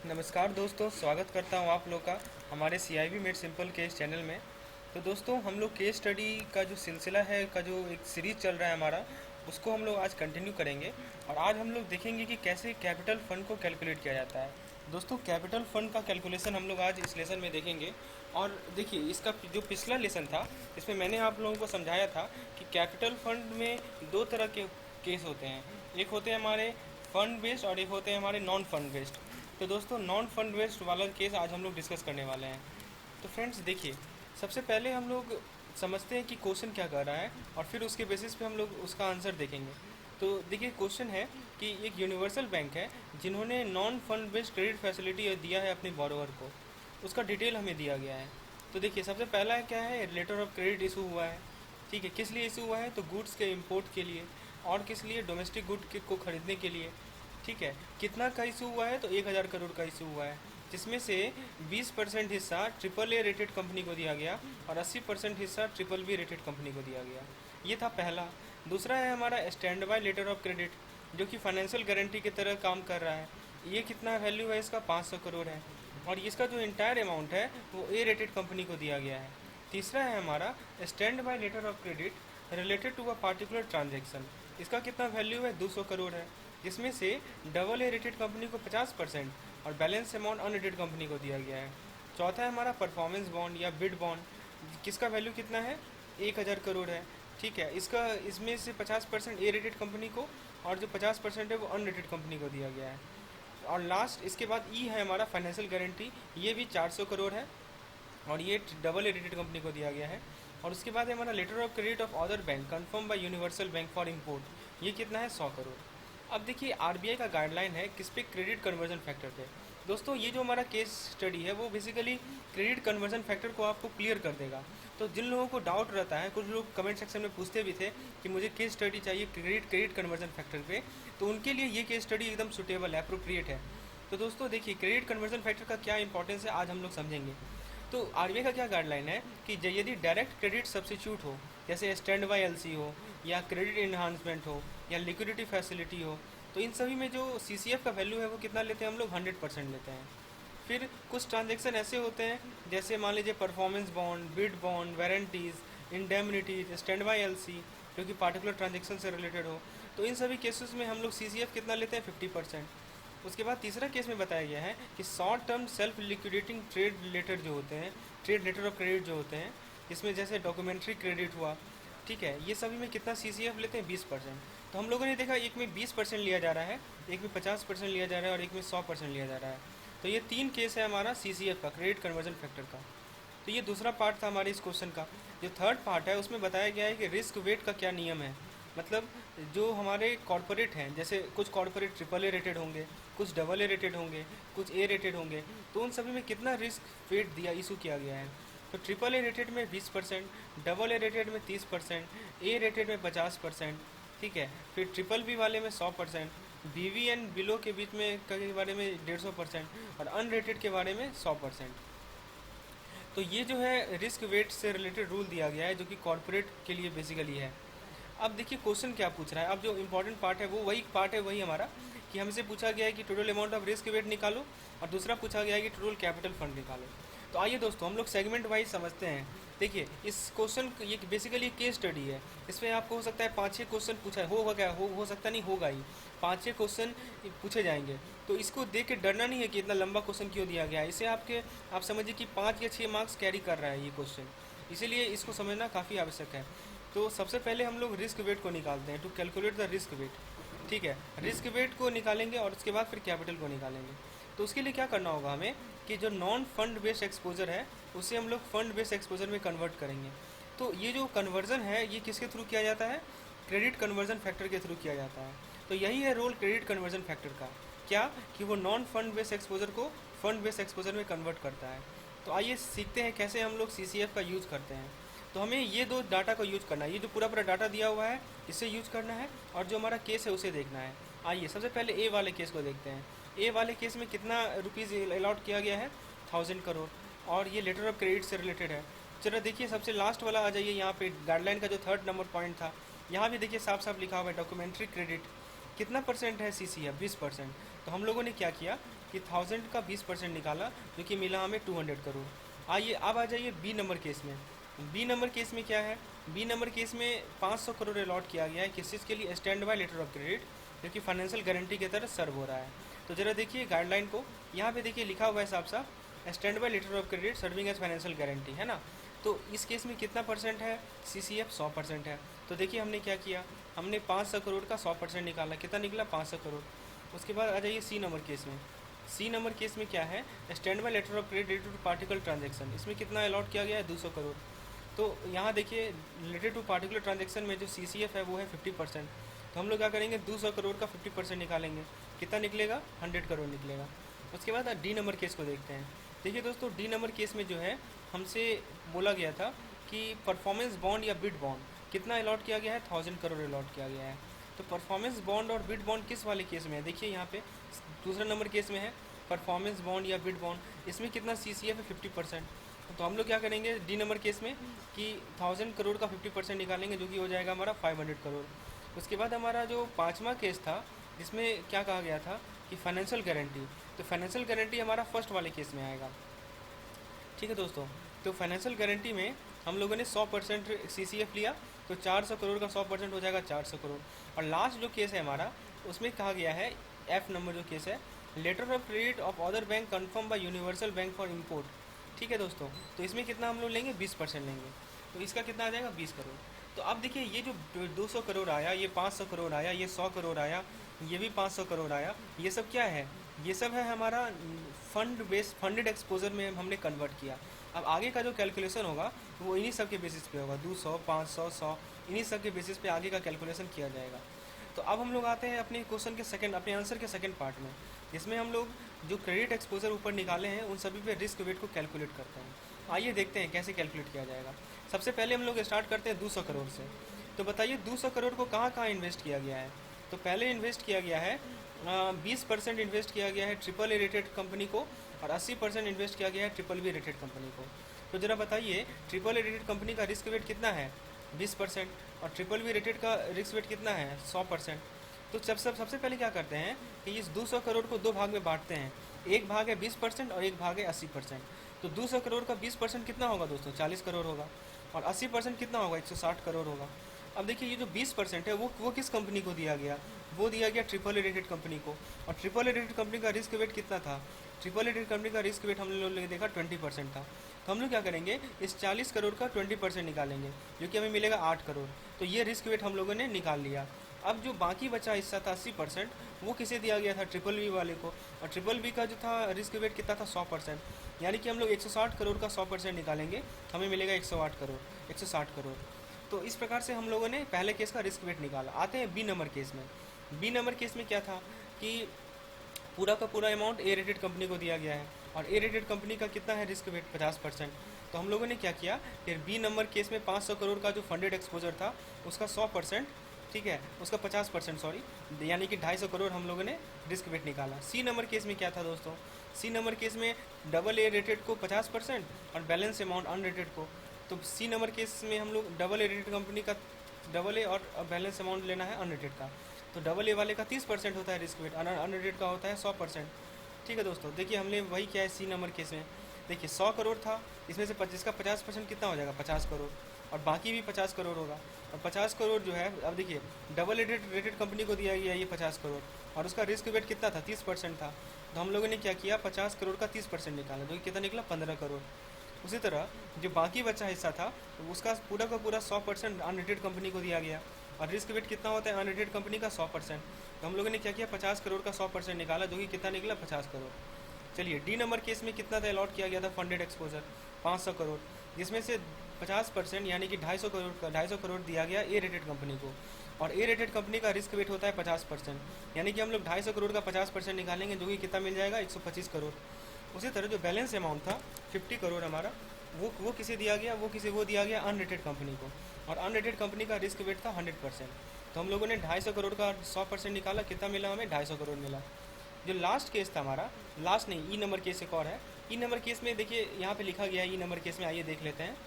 नमस्कार दोस्तों, स्वागत करता हूँ आप लोग का हमारे CIB made simple case channel में। तो दोस्तों, हम लोग केस स्टडी का जो सिलसिला है का जो एक सीरीज़ चल रहा है हमारा, उसको हम लोग आज कंटिन्यू करेंगे। और आज हम लोग देखेंगे कि कैसे कैपिटल फ़ंड को कैलकुलेट किया जाता है। दोस्तों, कैपिटल फ़ंड का कैलकुलेशन हम लोग आज इस लेसन में देखेंगे। और देखिए, इसका जो पिछला लेसन था, इसमें मैंने आप लोगों को समझाया था कि कैपिटल फ़ंड में दो तरह के केस होते हैं। एक होते हैं हमारे फंड बेस्ड और एक होते हैं हमारे नॉन फंड बेस्ड। तो दोस्तों, नॉन फंड बेस्ड वाला केस आज हम लोग डिस्कस करने वाले हैं। तो फ्रेंड्स देखिए, सबसे पहले हम लोग समझते हैं कि क्वेश्चन क्या कर रहा है और फिर उसके बेसिस पे हम लोग उसका आंसर देखेंगे। तो देखिए, क्वेश्चन है कि एक यूनिवर्सल बैंक है जिन्होंने non fund based credit facility दिया है अपने बोरोवर को, उसका डिटेल हमें दिया गया है। तो देखिए, सबसे पहला क्या है, लेटर ऑफ क्रेडिट इशू हुआ है। ठीक है, किस लिए इशू हुआ है? तो गुड्स के इंपोर्ट के लिए। और किस लिए? डोमेस्टिक गुड को खरीदने के लिए। ठीक है, कितना का इशू हुआ है? तो 1000 करोड़ का इशू हुआ है, जिसमें से 20% हिस्सा AAA रेटेड कंपनी को दिया गया और 80% हिस्सा BBB रेटेड कंपनी को दिया गया। ये था पहला। दूसरा है हमारा stand by letter of credit, जो कि फाइनेंशियल गारंटी की तरह काम कर रहा है। ये कितना वैल्यू है इसका? 500 करोड़ है। और इसका जो इंटायर अमाउंट है वो A रेटेड कंपनी को दिया गया है। तीसरा है हमारा stand by letter of credit related to a particular transaction. इसका कितना वैल्यू है? 200 करोड़ है, जिसमें से AA रेटेड कंपनी को 50% और बैलेंस अमाउंट अनरेटेड कंपनी को दिया गया है। चौथा है हमारा परफॉर्मेंस बॉन्ड या बिड बॉन्ड, किसका वैल्यू कितना है? 1000 करोड़ है। ठीक है, इसका इसमें से 50% A रेटेड कंपनी को और जो 50% है वो अनरेटेड कंपनी को दिया गया है। और लास्ट इसके बाद E है हमारा फाइनेंशियल गारंटी, ये भी 400 करोड़ है और ये AA रेटेड कंपनी को दिया गया है। और उसके बाद है हमारा letter of credit of other bank confirm by universal bank for import, ये कितना है? 100 करोड़। अब देखिए, RBI का गाइडलाइन है किस पे? क्रेडिट कन्वर्जन फैक्टर पे। दोस्तों, ये जो हमारा केस स्टडी है वो बेसिकली क्रेडिट कन्वर्जन फैक्टर को आपको क्लियर कर देगा। तो जिन लोगों को डाउट रहता है, कुछ लोग कमेंट सेक्शन में पूछते भी थे कि मुझे केस स्टडी चाहिए क्रेडिट कन्वर्जन फैक्टर पे, तो उनके लिए ये केस स्टडी एकदम सुटेबल है, अप्रोप्रिएट है। तो दोस्तों देखिए, क्रेडिट कन्वर्जन फैक्टर का क्या इंपॉर्टेंस है आज हम लोग समझेंगे। तो RBI का क्या गाइडलाइन है कि यदि डायरेक्ट क्रेडिट सब्सिट्यूट हो, जैसे स्टैंड बाय LC हो या क्रेडिट इन्हांसमेंट हो या लिक्विडिटी फैसिलिटी हो, तो इन सभी में जो CCF का वैल्यू है वो कितना लेते हैं हम लोग? 100% लेते हैं। फिर कुछ ट्रांजेक्शन ऐसे होते हैं, जैसे मान लीजिए performance bond, bid bond, warranties, indemnities, stand by LC, जो कि पार्टिकुलर ट्रांजेक्शन से रिलेटेड हो, तो इन सभी केसेस में हम लोग CCF कितना लेते हैं? 50%। उसके बाद तीसरा केस में बताया गया है कि short term self liquidating trade related जो होते हैं, ट्रेड लेटर ऑफ क्रेडिट जो होते हैं, इसमें जैसे डॉक्यूमेंट्री क्रेडिट हुआ, ठीक है, ये सभी में कितना CCF लेते हैं? 20%। तो हम लोगों ने देखा एक में 20% लिया जा रहा है, एक में 50% लिया जा रहा है और एक में 100% लिया जा रहा है। तो ये तीन केस है हमारा CCF का, क्रेडिट कन्वर्जन फैक्टर का। तो ये दूसरा पार्ट था हमारे इस क्वेश्चन का। जो थर्ड पार्ट है उसमें बताया गया है कि रिस्क वेट का क्या नियम है। मतलब जो हमारे कॉर्पोरेट हैं, जैसे कुछ कॉर्पोरेट AAA रेटेड होंगे, कुछ AA रेटेड होंगे, कुछ A रेटेड होंगे, तो उन सभी में कितना रिस्क वेट दिया इशू किया गया है। तो AAA रेटेड में 20%, AA रेटेड में 30%, A रेटेड में 50%, ठीक है, फिर BBB वाले में 100%, BB एंड बिलो के बीच में के बारे में 150% और अनरेटेड के बारे में 100%। तो ये जो है रिस्क वेट से रिलेटेड रूल दिया गया है, जो कि कॉर्पोरेट के लिए बेसिकली है। अब देखिए क्वेश्चन क्या पूछ रहा है। अब जो इंपॉर्टेंट पार्ट है वो वही पार्ट है, वही हमारा कि हमसे पूछा गया है कि total amount of risk wait निकालो और दूसरा पूछा गया है कि टोटल कैपिटल फंड निकालो। तो आइए दोस्तों, हम लोग सेगमेंट वाइज समझते हैं। देखिए, इस क्वेश्चन ये बेसिकली केस स्टडी है। इसमें आपको हो सकता है 5-6 क्वेश्चन पूछा है, होगा क्या, हो सकता नहीं, होगा ही 5-6 क्वेश्चन पूछे जाएंगे। तो इसको देख के डरना नहीं है कि इतना लंबा क्वेश्चन क्यों दिया गया है। इसे आप समझिए कि 5 या 6 मार्क्स कैरी कर रहा है ये क्वेश्चन, इसीलिए इसको समझना काफ़ी आवश्यक है। तो सबसे पहले हम लोग रिस्क वेट को निकालते हैं, to calculate the risk weight. ठीक है, रिस्क वेट को निकालेंगे और उसके बाद फिर कैपिटल को निकालेंगे। तो उसके लिए क्या करना होगा हमें कि जो नॉन फंड बेस्ड एक्सपोजर है उसे हम लोग फंड बेस्ड एक्सपोजर में कन्वर्ट करेंगे। तो ये जो कन्वर्जन है ये किसके थ्रू किया जाता है? क्रेडिट कन्वर्जन फैक्टर के थ्रू किया जाता है। तो यही है रोल क्रेडिट कन्वर्जन फैक्टर का, क्या कि वो नॉन फंड बेस्ड एक्सपोजर को फंड बेस्ड एक्सपोजर में कन्वर्ट करता है। तो आइए सीखते हैं कैसे हम लोग CCF का यूज़ करते हैं। तो हमें ये दो डाटा को यूज करना है, ये जो पूरा पूरा डाटा दिया हुआ है इसे यूज करना है और जो हमारा केस है उसे देखना है। आइए सबसे पहले A वाले केस को देखते हैं। A वाले केस में कितना रुपीज़ अलॉट किया गया है? 1000 करोड़ और ये लेटर ऑफ क्रेडिट से रिलेटेड है। चलो देखिए, सबसे लास्ट वाला आ जाइए, यहाँ पे गाइडलाइन का जो 3rd नंबर पॉइंट था, यहाँ भी देखिए साफ साफ लिखा हुआ है डॉक्यूमेंट्री क्रेडिट कितना परसेंट है? CCF 20%। तो हम लोगों ने क्या किया कि 1000 का 20% निकाला, जो कि मिला हमें 200 करोड़। आइए अब आ जाइए बी नंबर केस में। बी नंबर केस में क्या है, बी नंबर केस में 500 करोड़ अलॉट किया गया है किस चीज़ के लिए, stand by letter of credit, जो कि फाइनेंशियल गारंटी की तरह सर्व हो रहा है। तो ज़रा देखिए गाइडलाइन को, यहाँ पे देखिए लिखा हुआ है साफ साफ, stand by letter of credit serving as financial guarantee, है ना। तो इस केस में कितना परसेंट है, CCF 100% है। तो देखिए हमने क्या किया, हमने 500 करोड़ का 100% निकाला, कितना निकला 500 करोड़। उसके बाद आ जाइए सी नंबर केस में। सी नंबर केस में क्या है, stand by letter of credit related to particular transaction, इसमें कितना अलॉट किया गया है 200 करोड़। तो यहाँ देखिए रिलेटेड टू पार्टिकुलर ट्रांजेक्शन में जो CCF है वो है 50%। तो हम लोग क्या करेंगे, 200 करोड़ का 50% निकालेंगे, कितना निकलेगा 100 करोड़ निकलेगा। उसके बाद डी नंबर केस को देखते हैं। देखिए दोस्तों डी नंबर केस में जो है हमसे बोला गया था कि परफॉर्मेंस बॉन्ड या बिड बॉन्ड कितना अलॉट किया गया है, 1000 करोड़ अलॉट किया गया है। तो परफॉर्मेंस बॉन्ड और बिड बॉन्ड किस वाले केस में है, देखिए यहाँ पे दूसरा नंबर केस में है परफॉर्मेंस बॉन्ड या बिड बॉन्ड, इसमें कितना CCF है 50%। तो हम लोग क्या करेंगे डी नंबर केस में कि 1000 करोड़ का 50% निकालेंगे, जो कि हो जाएगा हमारा 500 करोड़। उसके बाद हमारा जो पाँचवा केस था जिसमें क्या कहा गया था कि फाइनेंशियल गारंटी, तो फाइनेंशियल गारंटी हमारा फर्स्ट वाले केस में आएगा, ठीक है दोस्तों। तो फाइनेंशियल गारंटी में हम लोगों ने 100% CCF लिया, तो 400 करोड़ का 100% हो जाएगा 400 करोड़। और लास्ट जो केस है हमारा उसमें कहा गया है F नंबर जो केस है, letter of credit of other bank confirm by universal bank for import, ठीक है दोस्तों। तो इसमें कितना हम लोग लेंगे 20% लेंगे, तो इसका कितना आ जाएगा 20 करोड़। तो अब देखिए ये जो 200 करोड़ आया, ये 500 करोड़ आया, ये 100 करोड़ आया, ये भी 500 करोड़ आया, ये सब क्या है, ये सब है हमारा फंडेड एक्सपोजर में हमने कन्वर्ट किया। अब आगे का जो कैलकुलेशन होगा वो इन्हीं सब के बेसिस पे होगा, 200, 500, 100, इन्हीं सब के बेसिस पे आगे का कैलकुलेशन किया जाएगा। तो अब हम लोग आते हैं अपने क्वेश्चन के सेकंड, अपने आंसर के सेकंड पार्ट में, जिसमें हम लोग जो क्रेडिट एक्सपोजर ऊपर निकाले हैं उन सभी पे रिस्क वेट को कैलकुलेट करते हैं। आइए देखते हैं कैसे कैलकुलेट किया जाएगा। सबसे पहले हम लोग स्टार्ट करते हैं 200 करोड़ से। तो बताइए 200 करोड़ को कहाँ कहाँ इन्वेस्ट किया गया है। तो पहले इन्वेस्ट किया गया है 20% इन्वेस्ट किया गया है AAA रेटेड कंपनी को, और 80% इन्वेस्ट किया गया है BBB रेटेड कंपनी को। तो ज़रा बताइए AAA रेटेड कंपनी का रिस्क वेट कितना है 20%, और BBB रेटेड का रिस्क वेट कितना है 100%। तो सबसे पहले क्या करते हैं कि इस 200 करोड़ को दो भाग में बांटते हैं, एक भाग है 20% और एक भाग है 80%। तो 200 करोड़ का 20% कितना होगा दोस्तों 40 करोड़ होगा, और 80% कितना होगा 160 करोड़ होगा। अब देखिए ये जो 20% है वो किस कंपनी को दिया गया, वो दिया गया AAA रेटेड कंपनी को। और AAA रेटेड कंपनी का रिस्क वेट कितना था, AAA रेटेड कंपनी का रिस्क वेट हम लोगों ने देखा 20% था। तो हम लोग क्या करेंगे, इस 40 करोड़ का 20% निकालेंगे, जो कि हमें मिलेगा 8 करोड़। तो ये रिस्क वेट हम लोगों ने निकाल लिया। अब जो बाकी बचा हिस्सा था 80%, वो किसे दिया गया था BBB वाले को, और BBB का जो था रिस्क वेट कितना था 100%। यानी कि हम लोग 160 करोड़ का 100% निकालेंगे, हमें मिलेगा 108 करोड़, 160 करोड़। तो इस प्रकार से हम लोगों ने पहले केस का रिस्क वेट निकाला। आते हैं बी नंबर केस में। बी नंबर केस में क्या था कि पूरा का पूरा अमाउंट ए रेटेड कंपनी को दिया गया है, और ए रेटेड कंपनी का कितना है रिस्क वेट 50%। तो हम लोगों ने क्या किया, फिर बी नंबर केस में 500 करोड़ का जो फंडेड एक्सपोजर था उसका 100%, ठीक है, उसका 50% सॉरी, यानी कि 250 करोड़ हम लोगों ने रिस्क वेट निकाला। सी नंबर केस में क्या था दोस्तों, सी नंबर केस में AA रेटेड को 50% और बैलेंस अमाउंट अनरेटेड को। तो सी नंबर केस में हम लोग AA रेटेड कंपनी का AA और बैलेंस अमाउंट लेना है अनरेटेड का। तो AA वाले का 30% होता है रिस्क वेट, अनरेटेड का होता है 100%। ठीक है दोस्तों, देखिए हमने वही किया है सी नंबर केस में। देखिए 100 करोड़ था, इसमें से जिसका 50% कितना हो जाएगा 50 करोड़, और बाकी भी 50 करोड़ होगा। और 50 करोड़ जो है, अब देखिए AA रेटेड कंपनी को दिया गया ये 50 करोड़, और उसका रिस्क वेट कितना था 30% था। तो हम लोगों ने क्या किया, 50 करोड़ का 30% निकाला, जो कि कितना निकला 15 करोड़। उसी तरह जो बाकी बचा हिस्सा था उसका पूरा का पूरा 100% अनरेटेड कंपनी को दिया गया, और रिस्क वेट कितना होता है अनरेटेड कंपनी का 100%। तो हम लोगों ने क्या किया, 50 करोड़ का 100% निकाला, जो कि कितना निकला 50 करोड़। चलिए डी नंबर केस में कितना था अलॉट किया गया था फंडेड एक्सपोजर 500 करोड़, जिसमें से 50% यानी कि 250 करोड़ दिया गया ए रेटेड कंपनी को, और ए रेटेड कंपनी का रिस्क वेट होता है 50%, यानी कि हम लोग 250 करोड़ का 50% निकालेंगे, जो कि कितना मिल जाएगा 125 करोड़। उसी तरह जो बैलेंस अमाउंट था 50 करोड़ हमारा, वो किसे दिया गया, वो दिया गया अनरेटेड कंपनी को, और अनरेटेड कंपनी का रिस्क वेट था 100%। तो हम लोगों ने 250 करोड़ का 100% निकाला, कितना मिला हमें 250 करोड़ मिला। जो लास्ट केस था हमारा, लास्ट नहीं, ई नंबर केस एक और है। ई नंबर केस में देखिए यहाँ पे लिखा गया है ई नंबर केस में, आइए देख लेते हैं।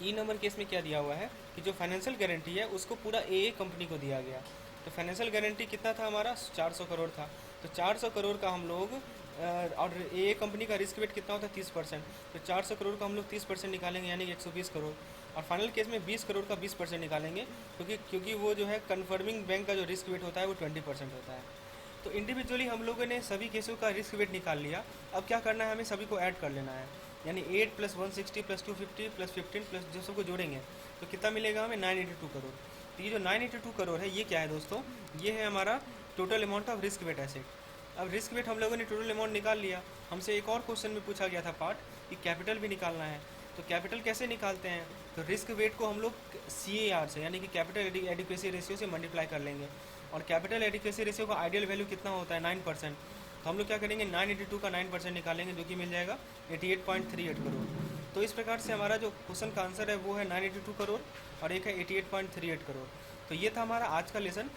ई नंबर केस में क्या दिया हुआ है कि जो फाइनेंशियल गारंटी है उसको पूरा ए कंपनी को दिया गया। तो फाइनेंशियल गारंटी कितना था हमारा 400 करोड़ था, तो 400 करोड़ का हम लोग और ये कंपनी का रिस्क वेट कितना होता है 30%। तो 400 करोड़ का हम लोग 30% निकालेंगे यानी कि 120 करोड़। और फाइनल केस में 20 करोड़ का 20% निकालेंगे, क्योंकि वो जो है कन्फर्मिंग बैंक का जो रिस्क वेट होता है वो 20% होता है। तो इंडिविजुअली हम लोगों ने सभी केसों का रिस्क वेट निकाल लिया। अब क्या करना है, हमें सभी को ऐड कर लेना है, यानी 8 + 160 + 250 + 15 प्लस जो सबको जोड़ेंगे तो कितना मिलेगा हमें 982 करोड़। तो ये जो 982 करोड़ है ये क्या है दोस्तों, ये है हमारा total amount of risk wait asset. अब रिस्क वेट हम लोगों ने टोटल अमाउंट निकाल लिया। हमसे एक और क्वेश्चन में पूछा गया था पार्ट कि कैपिटल भी निकालना है। तो कैपिटल कैसे निकालते हैं, तो रिस्क वेट को हम लोग CAR से यानी कि कैपिटल एडिक्वेसी रेशियो से मल्टीप्लाई कर लेंगे। और कैपिटल एडिक्वेसी रेशियो का आइडियल वैल्यू कितना होता है 9%। तो हम लोग क्या करेंगे 982 का 9% निकालेंगे जो कि मिल जाएगा 88.38 करोड़। तो इस प्रकार से हमारा जो क्वेश्चन का आंसर है वो है 982 करोड़ और एक है 88.38 करोड़। तो ये था हमारा आज का लेसन।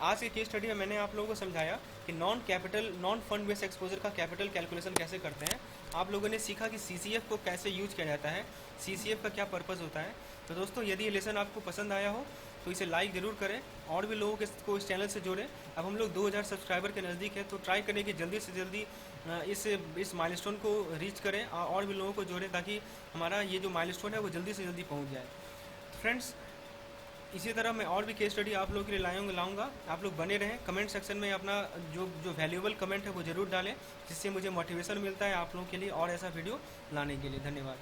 आज की केस स्टडी में मैंने आप लोगों को समझाया कि नॉन फंड बेस्ड एक्सपोजर का कैपिटल कैलकुलेशन कैसे करते हैं। आप लोगों ने सीखा कि CCF को कैसे यूज किया जाता है, CCF का क्या पर्पज़ होता है। तो दोस्तों यदि ये लेसन आपको पसंद आया हो तो इसे लाइक ज़रूर करें और भी लोगों को इस चैनल से जोड़ें। अब हम लोग 2000 सब्सक्राइबर के नज़दीक है, तो ट्राई करें कि जल्दी से जल्दी इस माइलस्टोन को रीच करें और भी लोगों को जोड़ें ताकि हमारा ये जो माइलस्टोन है वो जल्दी से जल्दी पहुँच जाए। तो फ्रेंड्स इसी तरह मैं और भी केस स्टडी आप लोगों के लिए लाऊंगा। आप लोग बने रहें, कमेंट सेक्शन में अपना जो वैल्यूएबल कमेंट है वो ज़रूर डालें, जिससे मुझे मोटिवेशन मिलता है आप लोगों के लिए और ऐसा वीडियो लाने के लिए। धन्यवाद।